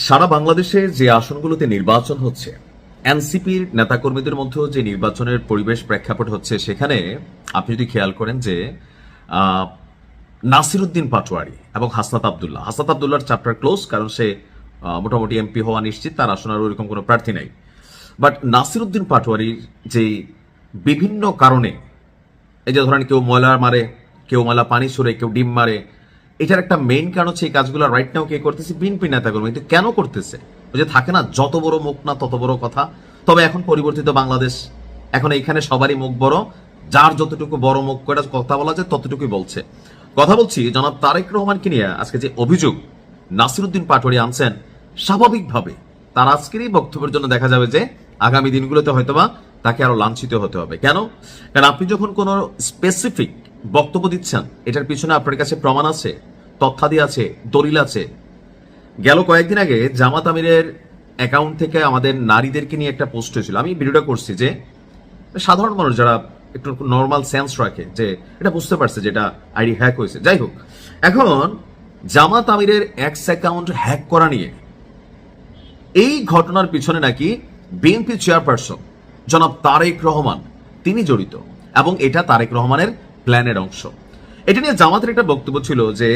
সারা বাংলাদেশে যে আসনগুলোতে নির্বাচন হচ্ছে, এনসিপির নেতাকর্মীদের মধ্যে যে নির্বাচনের পরিবেশ প্রেক্ষাপট হচ্ছে, সেখানে আপনি যদি খেয়াল করেন যে নাসিরউদ্দিন পাটোয়ারি এবং হাসনাত আবদুল্লাহর চ্যাপ্টার ক্লোজ, কারণ সে মোটামুটি এমপি হওয়া নিশ্চিত, তার আসন আর ওইরকম কোনো প্রার্থী নাই। বাট নাসিরউদ্দিন পাটোয়ারির যে বিভিন্ন কারণে, এই যে ধরেন কেউ ময়লা মারে, কেউ ময়লা পানি ছুড়ে, কেউ ডিম মারে, এটার একটা মেইন কারণ হচ্ছে এই কাজগুলো রাইট নাও কে করতেছে? বিএনপি নেতাকর্মী। কিন্তু কেন করতেছে? ওই যে থাকে না, যত বড় মুখ না তত বড় কথা। তবে এখন পরিবর্তিত বাংলাদেশ, এখন এইখানে সবারই মুখ বড়, যার যতটুকু বড় মুখ করে কথা বলা যায় ততটুকুই বলছে। কথা বলছি জনাব তারেক রহমানকে নিয়ে আজকে যে অভিযোগ নাসিরউদ্দিন পাটোয়ারি আনছেন, স্বাভাবিকভাবে তার আজকের এই বক্তব্যের জন্য দেখা যাবে যে আগামী দিনগুলোতে হয়তোবা তাকে আরো লাঞ্ছিত হতে হবে। কেন? কারণ আপনি যখন কোনো স্পেসিফিক বক্তব্য দিচ্ছেন, এটার পিছনে আপনার কাছে প্রমাণ আছে, তথ্যাদি আছে, দলিল আছে। গেল কয়েকদিন আগে জামাত আমিরের অ্যাকাউন্ট থেকে আমাদের নারীদেরকে নিয়ে একটা পোস্ট হয়েছিল। আমি ভিডিওটা করছি যে সাধারণ মানুষ যারা একটু নর্মাল সেন্স রাখে, যে এটা বুঝতে পারছে যেটা আইডি হ্যাক হয়েছে। যাই হোক, এখন জামাত আমিরের এক্স অ্যাকাউন্ট হ্যাক করা নিয়ে এই ঘটনার পিছনে নাকি বিএনপি চেয়ারপারসন জনাব তারেক রহমান তিনি জড়িত, এবং এটা তারেক রহমানের প্ল্যানের অংশ। এটা নিয়ে জামাতের একটা বক্তব্য ছিল যে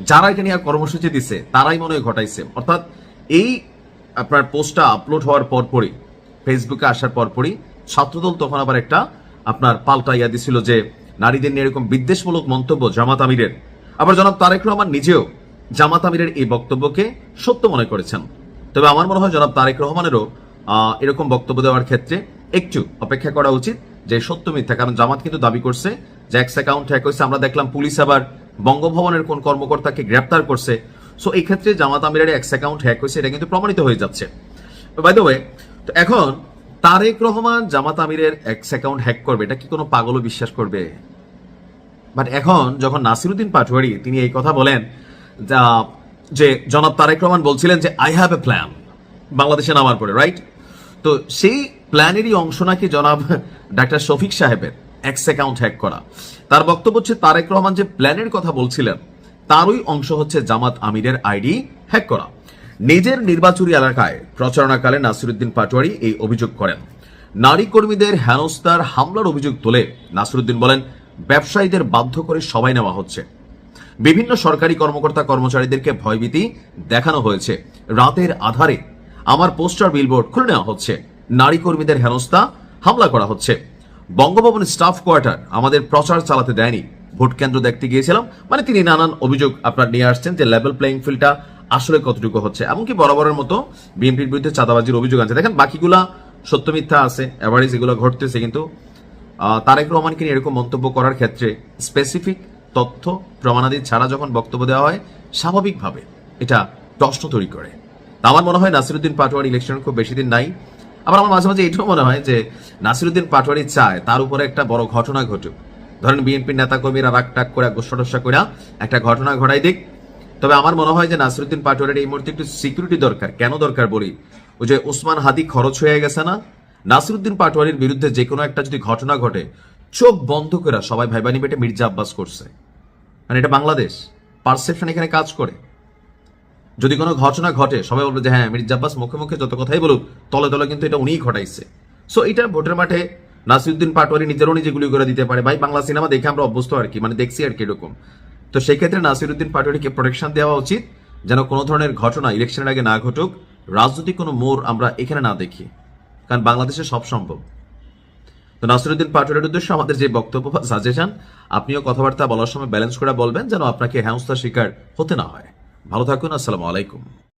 যারা এটা নিয়ে কর্মসূচি দিছে তারাই মনে হয় ঘটাইছে। অর্থাৎ এই আপনার পোস্টটা আপলোড হওয়ার পরপরই, ফেসবুকে আসার পরপরই ছাত্রদল তখন আবার একটা আপনার পাল্টা ইয়া দিছিল যে নারীদের নিয়ে এরকম বিদ্বেষমূলক মন্তব্য জামাত আমিরের। আবার জনাব তারেক রহমান নিজেও জামাত আমিরের এই বক্তব্যকে সত্য মনে করেছেন। তবে আমার মনে হয় জনাব তারেক রহমানেরও এরকম বক্তব্য দেওয়ার ক্ষেত্রে একটু অপেক্ষা করা উচিত যে সত্য মিথ্যা। কারণ জামাত কিন্তু দাবি করছে যে এক্স অ্যাকাউন্ট হ্যাক হয়েছে। আমরা দেখলাম পুলিশ আবার বঙ্গভবনের কোন কর্মকর্তাকে গ্রেপ্তার করছে। সো এই ক্ষেত্রে জামাত আমিরের এক্স অ্যাকাউন্ট হ্যাক হয়েছে, এটা কিন্তু প্রমাণিত হয়ে যাচ্ছে। বাই দ্য ওয়ে, তো এখন তারেক রহমান জামাত আমিরের এক্স অ্যাকাউন্ট হ্যাক করবে, এটা কি কোনো পাগলও বিশ্বাস করবে? বাট এখন যখন নাসিরউদ্দিন পাটোয়ারি তিনি এই কথা বলেন যে জনাব তারেক রহমান বলছিলেন যে আই হ্যাভ এ প্ল্যান বাংলাদেশে নামার পরে, রাইট? তো সেই প্ল্যানেরই অংশ নাকি জনাব ডাক্তার শফিক সাহেবের এক্স অ্যাকাউন্ট হ্যাক করা। তার বক্তব্য হচ্ছে তারেক রহমান যে প্ল্যানের কথা বলছিলেন তারই অংশ হচ্ছে জামাত আমিরের আইডি হ্যাক করা। নিজের নির্বাচনী এলাকায় প্রচারণাকালে নাসিরউদ্দিন পাটোয়ারি এই অভিযোগ করেন। নারী কর্মীদের হেনস্থার হামলার অভিযোগ তুলে নাসিরউদ্দিন বলেন, ব্যবসায়ীদের বাধ্য করে সবাই নেওয়া হচ্ছে, বিভিন্ন সরকারি কর্মকর্তা কর্মচারীদেরকে ভয়ভীতি দেখানো হয়েছে, রাতের আধারে আমার পোস্টার বিলবোর্ড খুলে নেওয়া হচ্ছে, নারী কর্মীদের হেনস্থা হামলা করা হচ্ছে, বঙ্গভবন স্টাফ কোয়ার্টার আমাদের প্রচার চালাতে দেয়নি, ভোট কেন্দ্র দেখতে গিয়েছিলাম। মানে তিনি নানান অভিযোগ আপনার নিয়ে আসছেন যে লেভেল প্লেইং ফিল্ডটা আসলে কতটুকু হচ্ছে, এমনকি বরাবরের মতো বিএনপির বিরুদ্ধে চাঁদাবাজির অভিযোগ আছে। দেখেন বাকিগুলা সত্য মিথ্যা আছে, এভারেজ এগুলো ঘটতেছে, কিন্তু তারেক রহমানকে নিয়ে এরকম মন্তব্য করার ক্ষেত্রে স্পেসিফিক তথ্য প্রমাণাদি ছাড়া যখন বক্তব্য দেওয়া হয়, স্বাভাবিকভাবে এটা প্রশ্ন তৈরি করে। আমার মনে হয় নাসিরউদ্দিন পাটোয়ারি ইলেকশন খুব বেশি দিন নাই। আবার আমার মাঝে মাঝে এটাও মনে হয় যে নাসিরউদ্দিন পাটোয়ারি চায় তার উপরে একটা বড় ঘটনা ঘটুক। ধরেন বিএনপির নেতাকর্মীরা রাগ টাক করে গোষ্ঠা করে একটা ঘটনা ঘটাই দিক। তবে আমার মনে হয় যে নাসিরউদ্দিন পাটোয়ারির এই মুহূর্তে একটু সিকিউরিটি দরকার। কেন দরকার বলি, ওই যে ওসমান হাদি খরচ হয়ে গেছে না, নাসিরউদ্দিন পাটোয়ারির বিরুদ্ধে যে কোনো একটা যদি ঘটনা ঘটে, চোখ বন্ধ করে সবাই ভাইবা নিবে এটা মির্জা আব্বাস করছে। মানে এটা বাংলাদেশ, পারসেপশন এখানে কাজ করে। যদি কোনো ঘটনা ঘটে সবাই বলবে যে হ্যাঁ মির্জা আব্বাস মুখে মুখে যত কথাই বলুক, তলে তলে কিন্তু এটা উনিই ঘটাইছে। সো এটা ভোটের মাঠে নাসিরউদ্দিন পাটোয়ারি নিজেরও নিজে গুলি করে দিতে পারে। ভাই বাংলা সিনেমা দেখে আমরা অভ্যস্ত আর কি, মানে দেখছি আর কি এরকম। তো সেই ক্ষেত্রে নাসিরউদ্দিন পাটোয়ারিকে প্রোটেকশন দেওয়া উচিত, যেন কোনো ধরনের ঘটনা ইলেকশনের আগে না ঘটুক, রাজনৈতিক কোনো মোড় আমরা এখানে না দেখি, কারণ বাংলাদেশে সব সম্ভব। তো নাসিরউদ্দিন পাটোয়ারির উদ্দেশ্যে আমাদের যে বক্তব্য বা সাজেশন, আপনিও কথাবার্তা বলার সময় ব্যালেন্স করে বলবেন, যেন আপনাকে হেনস্থার শিকার হতে না হয়। ভালো থাকুন, আসসালামু আলাইকুম।